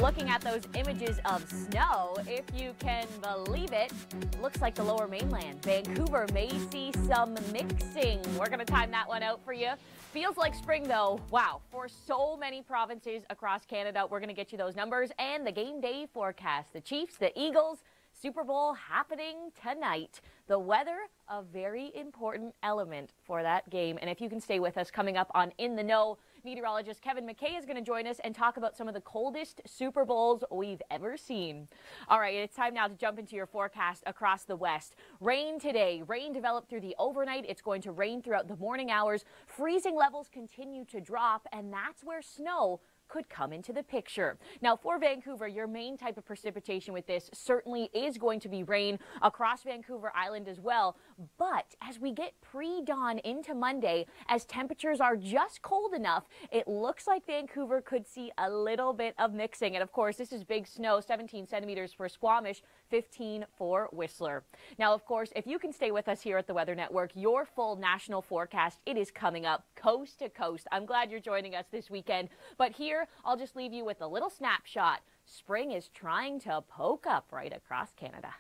Looking at those images of snow, if you can believe it, looks like the lower mainland. Vancouver may see some mixing. We're going to time that one out for you. Feels like spring though. Wow, for so many provinces across Canada, we're going to get you those numbers and the game day forecast. The Chiefs, the Eagles, Super Bowl happening tonight. The weather, a very important element for that game. And if you can stay with us, coming up on In the Know, meteorologist Kevin McKay is going to join us and talk about some of the coldest Super Bowls we've ever seen. All right, it's time now to jump into your forecast across the west. Rain today. Rain developed through the overnight. It's going to rain throughout the morning hours. Freezing levels continue to drop, and that's where snow could come into the picture. Now for Vancouver, your main type of precipitation with this certainly is going to be rain across Vancouver Island as well. But as we get pre-dawn into Monday, as temperatures are just cold enough, it looks like Vancouver could see a little bit of mixing. And of course, this is big snow, 17 centimeters for Squamish, 15 for Whistler. Now, of course, if you can stay with us here at the Weather Network, your full national forecast, it is coming up coast to coast. I'm glad you're joining us this weekend. But here, I'll just leave you with a little snapshot. Spring is trying to poke up right across Canada.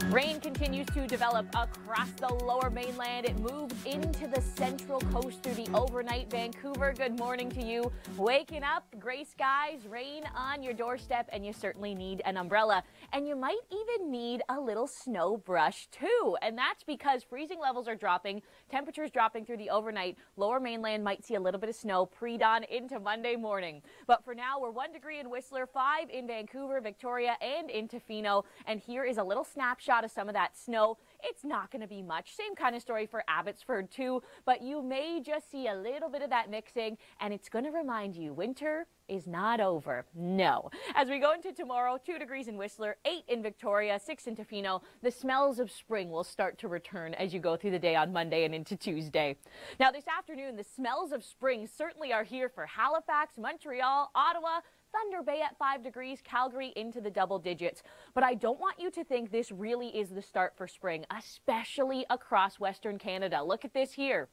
Rain continues to develop across the lower mainland. It moves into the central coast through the overnight. Vancouver, good morning to you. Waking up, gray skies, rain on your doorstep, and you certainly need an umbrella. And you might even need a little snow brush too. And that's because freezing levels are dropping, temperatures dropping through the overnight. Lower mainland might see a little bit of snow pre-dawn into Monday morning. But for now, we're 1 degree in Whistler, 5 in Vancouver, Victoria, and in Tofino. And here is a little snapshot of some of that snow. It's not going to be much. Same kind of story for Abbotsford too, but you may just see a little bit of that mixing, and it's going to remind you winter is not over. No. As we go into tomorrow, 2 degrees in Whistler, 8 in Victoria, 6 in Tofino. The smells of spring will start to return as you go through the day on Monday and into Tuesday. Now this afternoon, the smells of spring certainly are here for Halifax, Montreal, Ottawa, Thunder Bay at 5 degrees, Calgary into the double digits. But I don't want you to think this really is the start for spring, especially across Western Canada. Look at this here.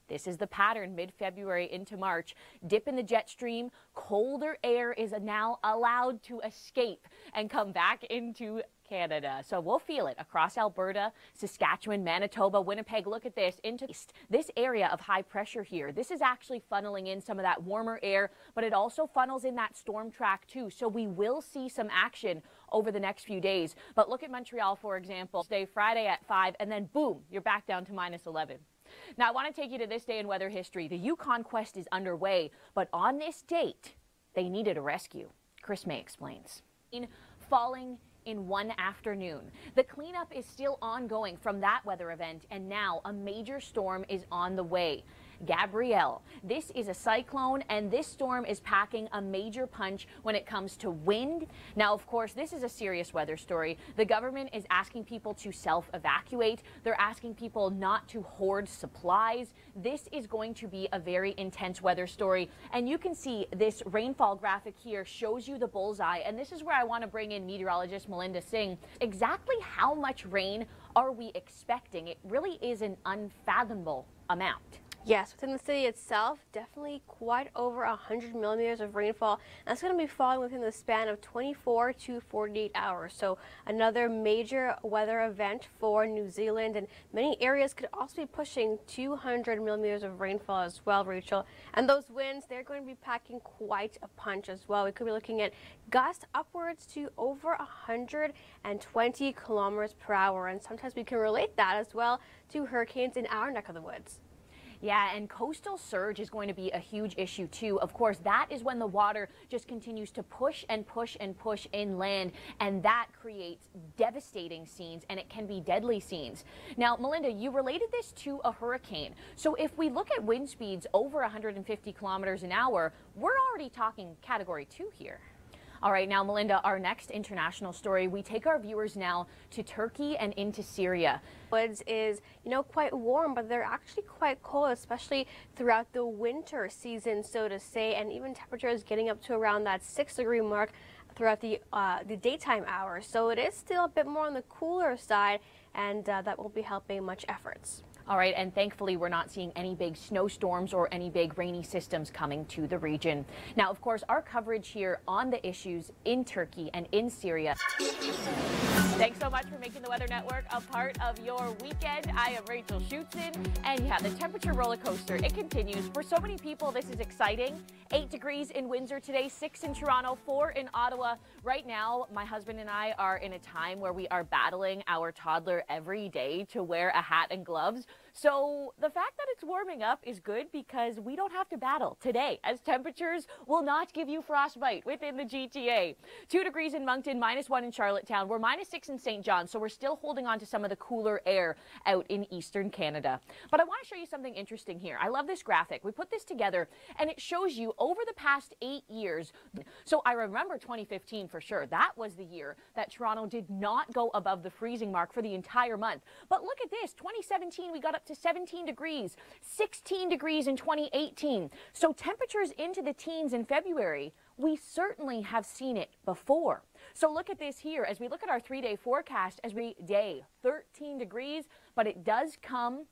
This is the pattern mid-February into March. Dip in the jet stream. Colder air is now allowed to escape and come back into Canada. So we'll feel it across Alberta, Saskatchewan, Manitoba, Winnipeg. Look at this into this area of high pressure here. This is actually funneling in some of that warmer air, but it also funnels in that storm track too. So we will see some action over the next few days. But look at Montreal, for example. Stay Friday at 5 and then boom, you're back down to -11. Now, I want to take you to this day in weather history. The Yukon quest is underway, but on this date, they needed a rescue. Chris May explains. Falling in one afternoon. The cleanup is still ongoing from that weather event, and now a major storm is on the way. Gabrielle. This is a cyclone, and this storm is packing a major punch when it comes to wind. Now, of course, this is a serious weather story. The government is asking people to self-evacuate. They're asking people not to hoard supplies. This is going to be a very intense weather story, and you can see this rainfall graphic here shows you the bullseye, and this is where I want to bring in meteorologist Melinda Singh. Exactly how much rain are we expecting? It really is an unfathomable amount. Yes, within the city itself, definitely quite over 100 millimeters of rainfall. That's going to be falling within the span of 24 to 48 hours. So another major weather event for New Zealand, and many areas could also be pushing 200 millimeters of rainfall as well, Rachel. And those winds, they're going to be packing quite a punch as well. We could be looking at gusts upwards to over 120 kilometers per hour. And sometimes we can relate that as well to hurricanes in our neck of the woods. Yeah, and coastal surge is going to be a huge issue too. Of course, that is when the water just continues to push and push and push inland, and that creates devastating scenes, and it can be deadly scenes. Now, Melinda, you related this to a hurricane. So if we look at wind speeds over 150 kilometers an hour, we're already talking Category 2 here. All right, now, Melinda, our next international story, we take our viewers now to Turkey and into Syria. Woods is, quite warm, but they're actually quite cold, especially throughout the winter season, so to say, and even temperatures getting up to around that 6-degree mark throughout the daytime hours. So it is still a bit more on the cooler side, and that won't be helping much efforts. All right, and thankfully we're not seeing any big snowstorms or any big rainy systems coming to the region. Now, of course, our coverage here on the issues in Turkey and in Syria. Thanks so much for making the Weather Network a part of your weekend. I am Rachel Schoutsen, and yeah, the temperature roller coaster, it continues. For so many people, this is exciting. 8 degrees in Windsor today, 6 in Toronto, 4 in Ottawa. Right now, my husband and I are in a time where we are battling our toddler every day to wear a hat and gloves. So the fact that it's warming up is good because we don't have to battle today, as temperatures will not give you frostbite within the GTA. 2 degrees in Moncton, -1 in Charlottetown. We're -6 in St. John, so we're still holding on to some of the cooler air out in eastern Canada. But I want to show you something interesting here. I love this graphic. We put this together, and it shows you over the past 8 years. So I remember 2015 for sure. That was the year that Toronto did not go above the freezing mark for the entire month. But look at this. 2017, we got up to 17 degrees, 16 degrees in 2018. So temperatures into the teens in February, we certainly have seen it before. So look at this here. As we look at our 3-day forecast, every day, 13 degrees, but it does come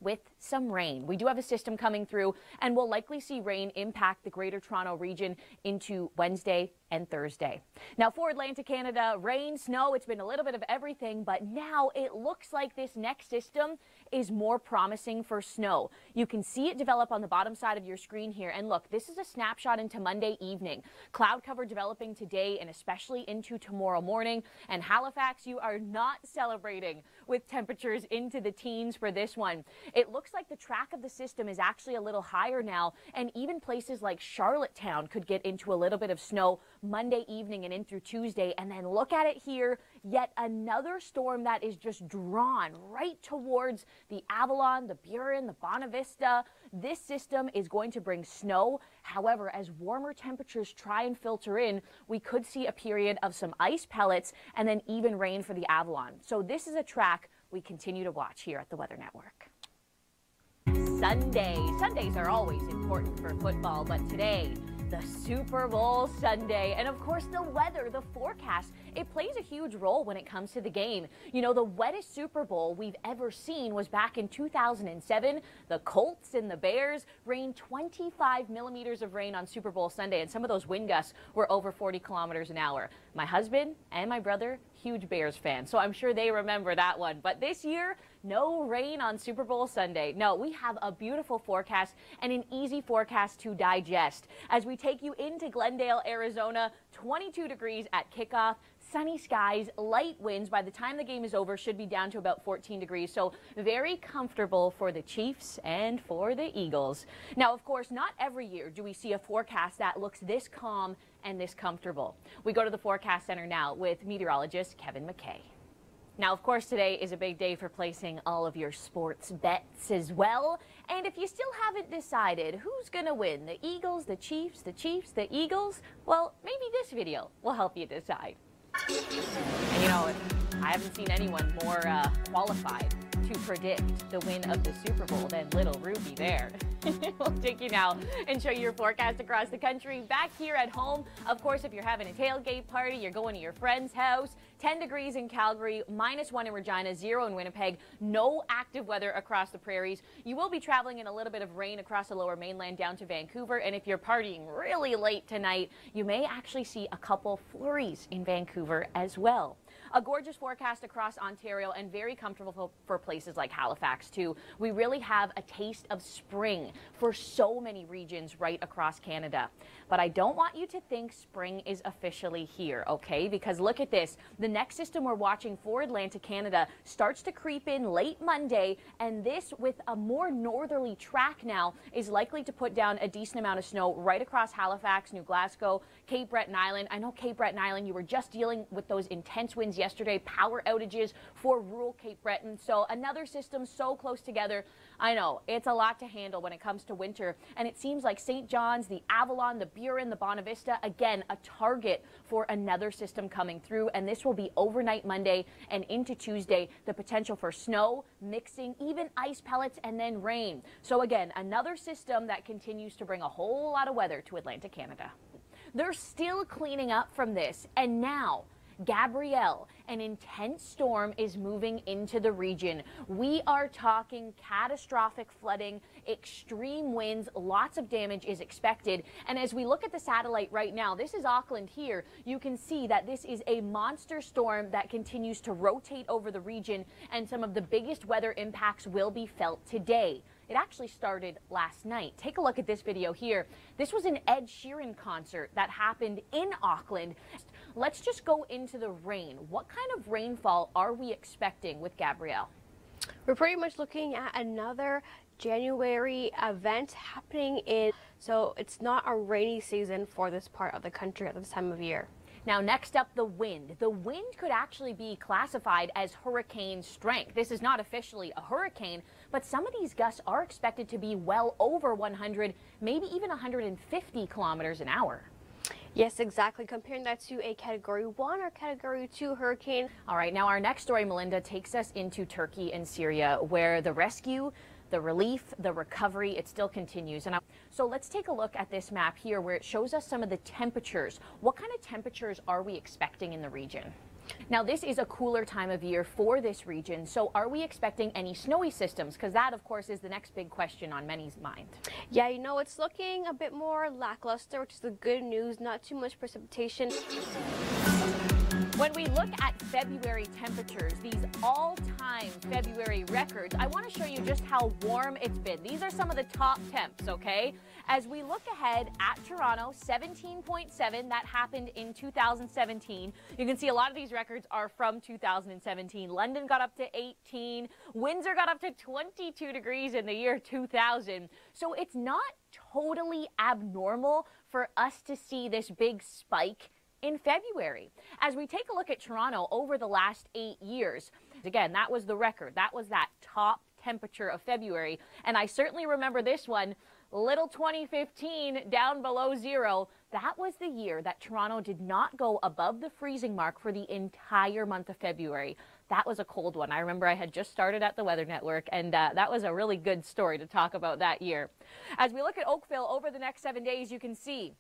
with some rain. We do have a system coming through, and we'll likely see rain impact the Greater Toronto region into Wednesday and Thursday. Now for Atlantic Canada, rain, snow, it's been a little bit of everything, but now it looks like this next system is more promising for snow. You can see it develop on the bottom side of your screen here, and look, this is a snapshot into Monday evening. Cloud cover developing today and especially into tomorrow morning. And Halifax, you are not celebrating with temperatures into the teens for this one. It looks like the track of the system is actually a little higher now, and even places like Charlottetown could get into a little bit of snow Monday evening and in through Tuesday. And then look at it here, yet another storm that is just drawn right towards the Avalon, the Burin, the Bonavista. This system is going to bring snow. However, as warmer temperatures try and filter in, we could see a period of some ice pellets and then even rain for the Avalon. So this is a track we continue to watch here at the Weather Network. Sunday. Sundays are always important for football, but today, the Super Bowl Sunday, and of course the weather, the forecast, it plays a huge role when it comes to the game. You know, the wettest Super Bowl we've ever seen was back in 2007. The Colts and the Bears rained 25 millimeters of rain on Super Bowl Sunday, and some of those wind gusts were over 40 kilometers an hour. My husband and my brother, huge Bears fans, so I'm sure they remember that one. But this year, no rain on Super Bowl Sunday. No, we have a beautiful forecast and an easy forecast to digest. As we take you into Glendale, Arizona, 22 degrees at kickoff. Sunny skies, light winds. By the time the game is over, should be down to about 14 degrees. So very comfortable for the Chiefs and for the Eagles. Now, of course, not every year do we see a forecast that looks this calm and this comfortable. We go to the forecast center now with meteorologist Kevin McKay. Now, of course, today is a big day for placing all of your sports bets as well. And if you still haven't decided who's going to win, the Eagles, the Chiefs, the Chiefs, the Eagles, well, maybe this video will help you decide. And you know, I haven't seen anyone more qualified to predict the win of the Super Bowl than little Ruby there. We'll take you now and show you your forecast across the country. Back here at home, of course, if you're having a tailgate party, you're going to your friend's house, 10 degrees in Calgary, -1 in Regina, 0 in Winnipeg, no active weather across the prairies. You will be traveling in a little bit of rain across the lower mainland down to Vancouver, and if you're partying really late tonight, you may actually see a couple flurries in Vancouver as well. A gorgeous forecast across Ontario and very comfortable for places like Halifax too. We really have a taste of spring for so many regions right across Canada. But I don't want you to think spring is officially here, okay? Because look at this. The next system we're watching for Atlantic Canada starts to creep in late Monday, and this, with a more northerly track now, is likely to put down a decent amount of snow right across Halifax, New Glasgow, Cape Breton Island. I know Cape Breton Island, you were just dealing with those intense winds yesterday, power outages for rural Cape Breton. So another system so close together. I know, it's a lot to handle when it comes to winter, and it seems like St. John's, the Avalon, the Burin, the Bonavista, again, a target for another system coming through, and this will be overnight Monday and into Tuesday, the potential for snow, mixing, even ice pellets, and then rain. So again, another system that continues to bring a whole lot of weather to Atlantic Canada. They're still cleaning up from this, and now Gabrielle, an intense storm is moving into the region. We are talking catastrophic flooding, extreme winds, lots of damage is expected. And as we look at the satellite right now, this is Auckland here. You can see that this is a monster storm that continues to rotate over the region, and some of the biggest weather impacts will be felt today. It actually started last night. Take a look at this video here. This was an Ed Sheeran concert that happened in Auckland. Let's just go into the rain. What kind of rainfall are we expecting with Gabrielle? We're pretty much looking at another January event happening so it's not a rainy season for this part of the country at this time of year. Now, next up, the wind. The wind could actually be classified as hurricane strength. This is not officially a hurricane, but some of these gusts are expected to be well over 100, maybe even 150 kilometers an hour. Yes, exactly. Comparing that to a Category 1 or Category 2 hurricane. All right, now our next story, Melinda, takes us into Turkey and Syria, where the rescue, the relief, the recovery, it still continues. And so let's take a look at this map here where it shows us some of the temperatures. What kind of temperatures are we expecting in the region? Now, this is a cooler time of year for this region, so are we expecting any snowy systems? Because that, of course, is the next big question on many's mind. Yeah, you know, it's looking a bit more lackluster, which is the good news. Not too much precipitation. When we look at February temperatures, these all-time February records, I want to show you just how warm it's been. These are some of the top temps, okay? As we look ahead at Toronto, 17.7, that happened in 2017. You can see a lot of these records are from 2017. London got up to 18. Windsor got up to 22 degrees in the year 2000. So it's not totally abnormal for us to see this big spike in February. As we take a look at Toronto over the last 8 years, again, that was the record. That was that top temperature of February. And I certainly remember this one, little 2015, down below zero. That was the year that Toronto did not go above the freezing mark for the entire month of February. That was a cold one. I remember I had just started at the Weather Network, and that was a really good story to talk about that year. As we look at Oakville over the next 7 days, you can see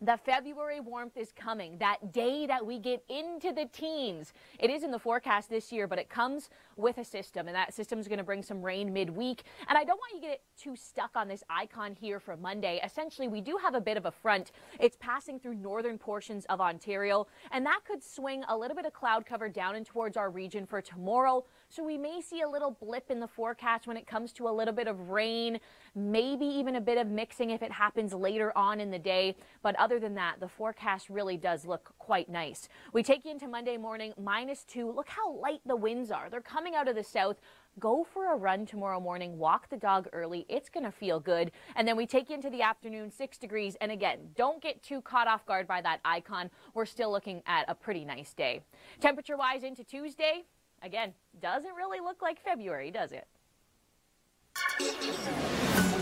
the February warmth is coming, that day that we get into the teens. It is in the forecast this year, but it comes with a system, and that system is going to bring some rain midweek. And I don't want you to get too stuck on this icon here for Monday. Essentially, we do have a bit of a front. It's passing through northern portions of Ontario, and that could swing a little bit of cloud cover down and towards our region for tomorrow. So we may see a little blip in the forecast when it comes to a little bit of rain, maybe even a bit of mixing if it happens later on in the day. But other than that, the forecast really does look quite nice. We take you into Monday morning, -2. Look how light the winds are. They're coming out of the south. Go for a run tomorrow morning. Walk the dog early. It's going to feel good. And then we take you into the afternoon, 6 degrees. And again, don't get too caught off guard by that icon. We're still looking at a pretty nice day. Temperature-wise into Tuesday, again, doesn't really look like February, does it?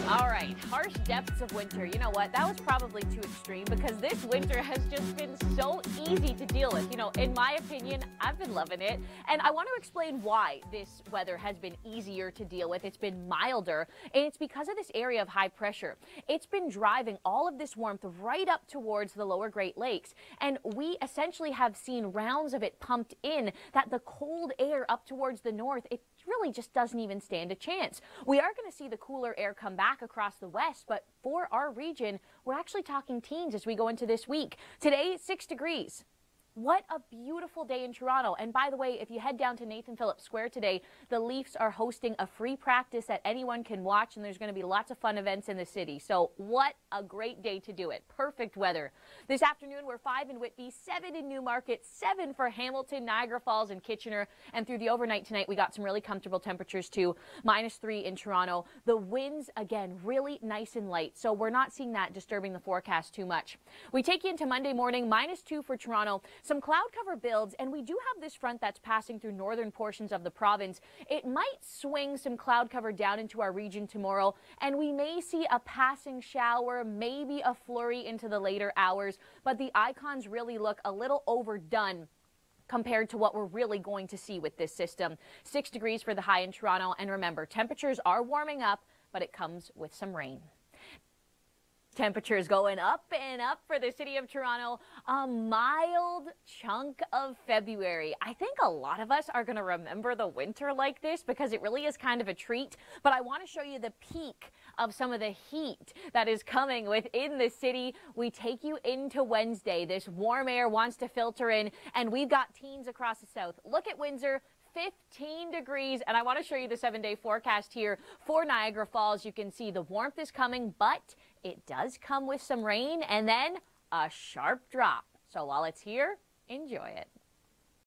All right, harsh depths of winter. You know what? That was probably too extreme because this winter has just been so easy to deal with. You know, in my opinion, I've been loving it. And I want to explain why this weather has been easier to deal with. It's been milder, and it's because of this area of high pressure. It's been driving all of this warmth right up towards the lower Great Lakes. And we essentially have seen rounds of it pumped in that the cold air up towards the north, it really just doesn't even stand a chance. We are going to see the cooler air come back across the west, but for our region, we're actually talking teens as we go into this week. Today, 6 degrees. What a beautiful day in Toronto. And by the way, if you head down to Nathan Phillips Square today, the Leafs are hosting a free practice that anyone can watch, and there's going to be lots of fun events in the city. So what a great day to do it. Perfect weather. This afternoon, we're 5 in Whitby, 7 in Newmarket, 7 for Hamilton, Niagara Falls, and Kitchener. And through the overnight tonight, we got some really comfortable temperatures too. -3 in Toronto. The winds, again, really nice and light. So we're not seeing that disturbing the forecast too much. We take you into Monday morning, -2 for Toronto. Some cloud cover builds, and we do have this front that's passing through northern portions of the province. It might swing some cloud cover down into our region tomorrow, and we may see a passing shower, maybe a flurry into the later hours, but the icons really look a little overdone compared to what we're really going to see with this system. 6 degrees for the high in Toronto, and remember, temperatures are warming up, but it comes with some rain. Temperatures going up and up for the city of Toronto. A mild chunk of February. I think a lot of us are going to remember the winter like this because it really is kind of a treat. But I want to show you the peak of some of the heat that is coming within the city. We take you into Wednesday. This warm air wants to filter in, and we've got teens across the south. Look at Windsor. 15 degrees, and I want to show you the 7-day forecast here for Niagara Falls. You can see the warmth is coming, but it does come with some rain and then a sharp drop. So while it's here, enjoy it.